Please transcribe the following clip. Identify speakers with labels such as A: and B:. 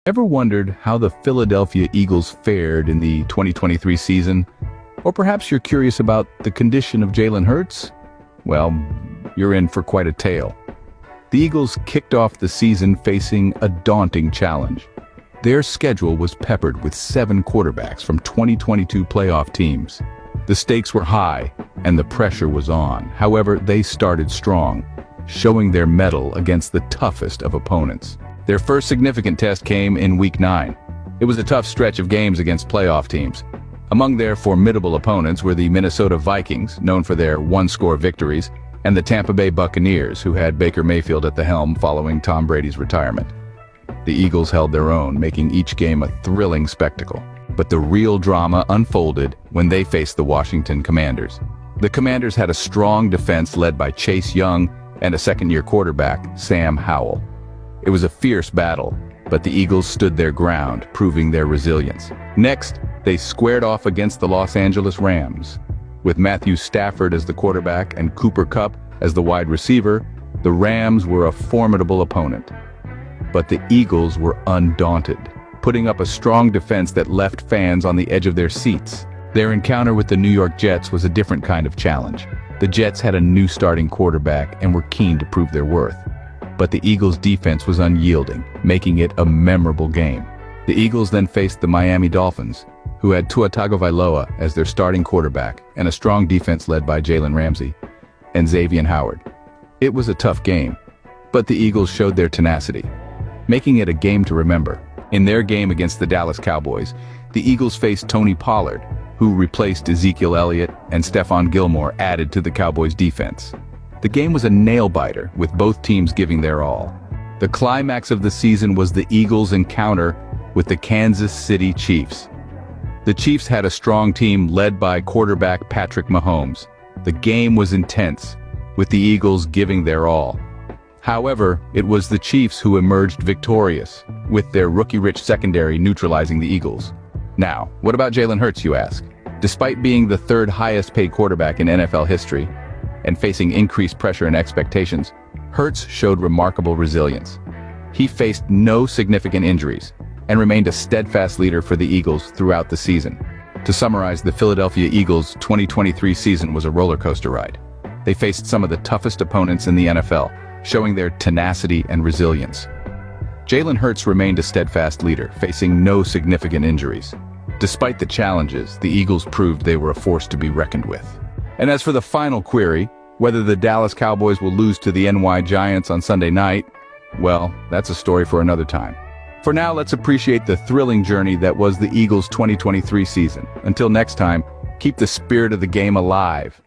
A: Ever wondered how the Philadelphia Eagles fared in the 2023 season? Or perhaps you're curious about the condition of Jalen Hurts? Well, you're in for quite a tale. The Eagles kicked off the season facing a daunting challenge. Their schedule was peppered with 7 quarterbacks from 2022 playoff teams. The stakes were high, and the pressure was on. However, they started strong, showing their mettle against the toughest of opponents. Their first significant test came in Week 9. It was a tough stretch of games against playoff teams. Among their formidable opponents were the Minnesota Vikings, known for their one-score victories, and the Tampa Bay Buccaneers, who had Baker Mayfield at the helm following Tom Brady's retirement. The Eagles held their own, making each game a thrilling spectacle. But the real drama unfolded when they faced the Washington Commanders. The Commanders had a strong defense led by Chase Young and a second-year quarterback, Sam Howell. It was a fierce battle, but the Eagles stood their ground, proving their resilience. Next, they squared off against the Los Angeles Rams. With Matthew Stafford as the quarterback and Cooper Kupp as the wide receiver, the Rams were a formidable opponent. But the Eagles were undaunted, putting up a strong defense that left fans on the edge of their seats. Their encounter with the New York Jets was a different kind of challenge. The Jets had a new starting quarterback and were keen to prove their worth. But the Eagles' defense was unyielding, making it a memorable game. The Eagles then faced the Miami Dolphins, who had Tua Tagovailoa as their starting quarterback and a strong defense led by Jalen Ramsey and Xavier Howard. It was a tough game, but the Eagles showed their tenacity, making it a game to remember. In their game against the Dallas Cowboys, the Eagles faced Tony Pollard, who replaced Ezekiel Elliott, and Stephon Gilmore added to the Cowboys' defense. The game was a nail-biter, with both teams giving their all. The climax of the season was the Eagles' encounter with the Kansas City Chiefs. The Chiefs had a strong team led by quarterback Patrick Mahomes. The game was intense, with the Eagles giving their all. However, it was the Chiefs who emerged victorious, with their rookie-rich secondary neutralizing the Eagles. Now, what about Jalen Hurts, you ask? Despite being the third highest-paid quarterback in NFL history, and facing increased pressure and expectations, Hurts showed remarkable resilience. He faced no significant injuries and remained a steadfast leader for the Eagles throughout the season. To summarize, the Philadelphia Eagles' 2023 season was a roller coaster ride. They faced some of the toughest opponents in the NFL, showing their tenacity and resilience. Jalen Hurts remained a steadfast leader, facing no significant injuries. Despite the challenges, the Eagles proved they were a force to be reckoned with. And as for the final query, whether the Dallas Cowboys will lose to the NY Giants on Sunday night, well, that's a story for another time. For now, let's appreciate the thrilling journey that was the Eagles' 2023 season. Until next time, keep the spirit of the game alive.